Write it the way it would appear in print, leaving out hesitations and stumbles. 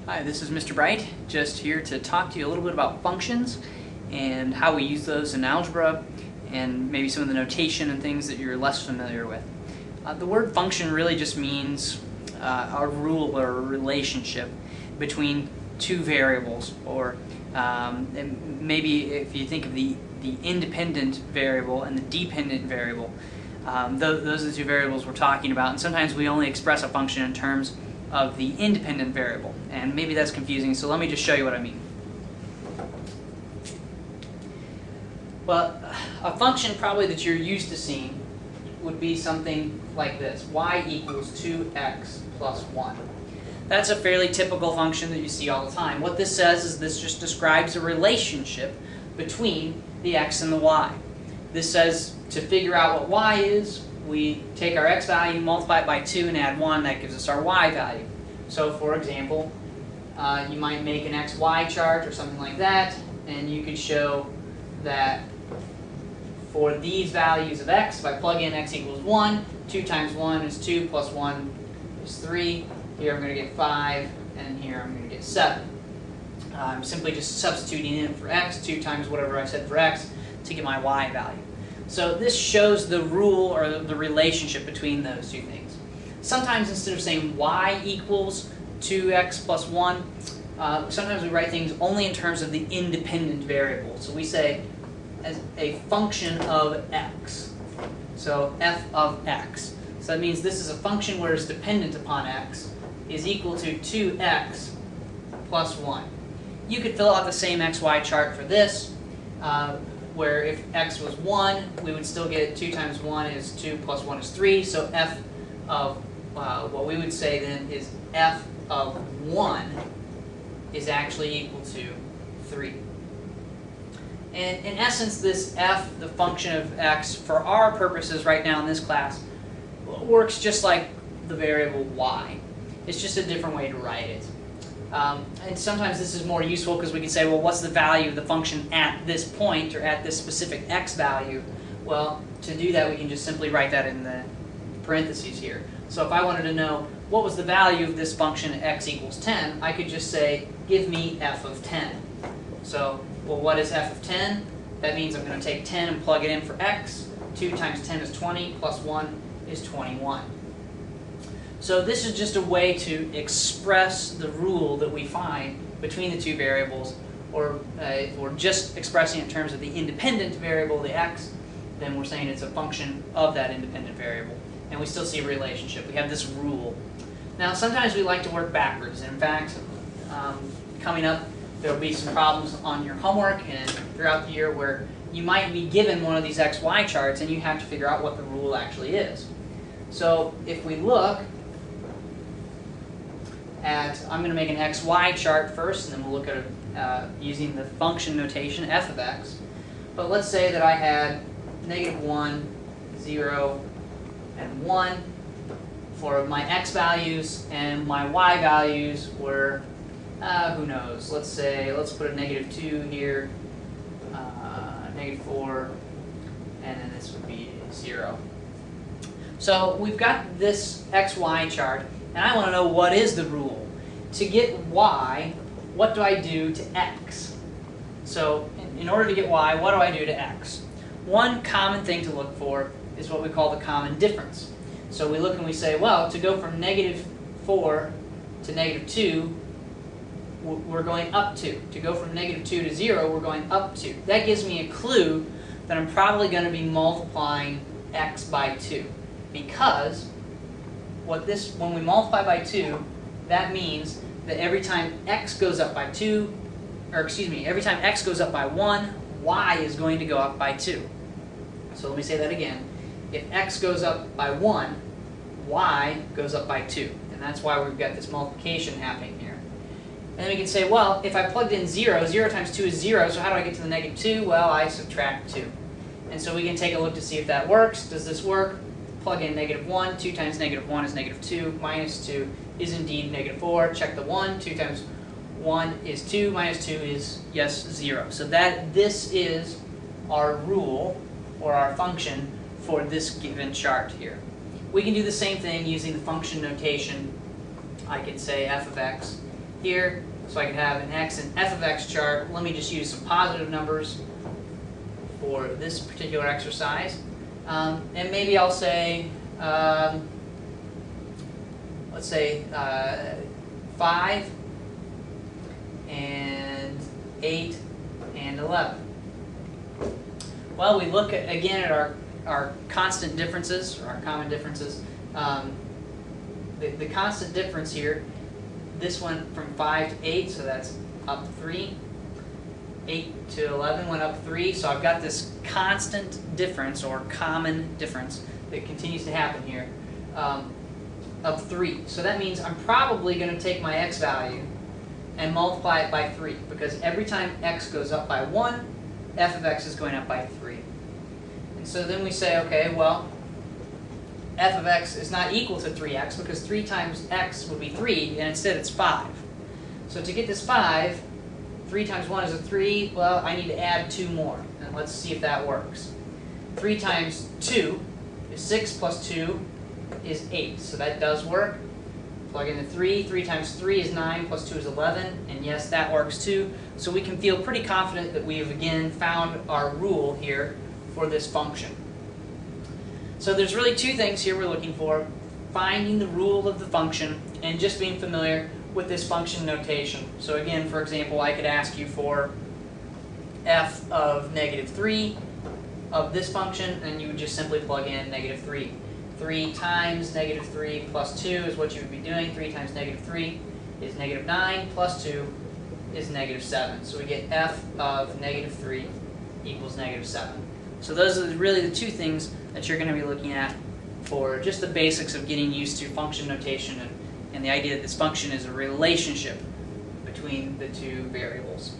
Hi, this is Mr. Bright, just here to talk to you a little bit about functions and how we use those in algebra and maybe some of the notation and things that you're less familiar with. The word function really just means a rule or a relationship between two variables, or and maybe if you think of the independent variable and the dependent variable, those are the two variables we're talking about, and sometimes we only express a function in terms of the independent variable, and maybe that's confusing, so let me just show you what I mean. Well, a function probably that you're used to seeing would be something like this: y equals 2x plus 1. That's a fairly typical function that you see all the time. What this says is this just describes a relationship between the x and the y. This says to figure out what y is, we take our x value, multiply it by 2, and add 1. That gives us our y value. So, for example, you might make an xy chart or something like that, and you could show that for these values of x, if I plug in x equals 1, 2 times 1 is 2, plus 1 is 3. Here I'm going to get 5, and here I'm going to get 7. I'm simply just substituting in for x, 2 times whatever I said for x, to get my y value. So this shows the rule or the relationship between those two things. Sometimes instead of saying y equals 2x plus 1, sometimes we write things only in terms of the independent variable. So we say as a function of x. So f of x. So that means this is a function where it's dependent upon x is equal to 2x plus 1. You could fill out the same xy chart for this, where if x was 1, we would still get 2 times 1 is 2 plus 1 is 3. So f of, what we would say then is f of 1 is actually equal to 3. And in essence, this f, the function of x, for our purposes right now in this class, works just like the variable y. It's just a different way to write it. And sometimes this is more useful because we can say, well, what's the value of the function at this point or at this specific x value? Well, to do that, we can just simply write that in the parentheses here. So if I wanted to know what was the value of this function at x equals 10, I could just say, give me f of 10. So, well, what is f of 10? That means I'm going to take 10 and plug it in for x. 2 times 10 is 20, plus 1 is 21. So this is just a way to express the rule that we find between the two variables, or if we're just expressing it in terms of the independent variable, the x, then we're saying it's a function of that independent variable. And we still see a relationship. We have this rule. Now, sometimes we like to work backwards. In fact, coming up, there will be some problems on your homework and throughout the year where you might be given one of these xy charts and you have to figure out what the rule actually is. So if we look at, I'm going to make an xy chart first, and then we'll look at using the function notation f of x. But let's say that I had -1, 0, and 1 for my x values, and my y values were, who knows, let's put a -2 here, -4, and then this would be 0. So we've got this xy chart, and I want to know what is the rule. To get y, what do I do to x? So in order to get y, what do I do to x? One common thing to look for is what we call the common difference. So we look and we say, well, to go from -4 to -2, we're going up 2. To go from -2 to 0, we're going up 2. That gives me a clue that I'm probably going to be multiplying x by 2. Because when we multiply by 2, that means that every time x goes up by 2, or excuse me, every time x goes up by 1, y is going to go up by 2. So let me say that again. If x goes up by 1, y goes up by 2. And that's why we've got this multiplication happening here. And then we can say, well, if I plugged in 0, 0 times 2 is 0, so how do I get to the -2? Well, I subtract 2. And so we can take a look to see if that works. Does this work? Plug in -1, 2 times -1 is -2, minus 2 is indeed -4. Check the 1, 2 times 1 is 2, minus 2 is, yes, 0. So this is our rule, or our function, for this given chart here. We can do the same thing using the function notation. I can say f of x here, so I could have an x and f of x chart. Let me just use some positive numbers for this particular exercise. And maybe I'll say, let's say 5 and 8 and 11. Well, we look at, again at our constant differences, or our common differences. The constant difference here, this went from 5 to 8, so that's up 3. 8 to 11 went up 3, so I've got this constant difference, or common difference, that continues to happen here, of 3. So that means I'm probably going to take my x value and multiply it by 3, because every time x goes up by 1, f of x is going up by 3. And so then we say, okay, well, f of x is not equal to 3x, because 3 times x would be 3, and instead it's 5. So to get this 5, 3 times 1 is a 3, well, I need to add 2 more, and let's see if that works. 3 times 2 is 6, plus 2 is 8, so that does work. Plug in the 3, 3 times 3 is 9, plus 2 is 11, and yes, that works too. So we can feel pretty confident that we have again found our rule here for this function. So there's really 2 things here we're looking for: finding the rule of the function and just being familiar with this function notation. So again, for example, I could ask you for f of -3 of this function, and you would just simply plug in -3. 3 times -3 plus 2 is what you would be doing. 3 times -3 is -9, plus 2 is -7. So we get f of -3 equals -7. So those are really the 2 things that you're going to be looking at for just the basics of getting used to function notation and the idea that this function is a relationship between the 2 variables.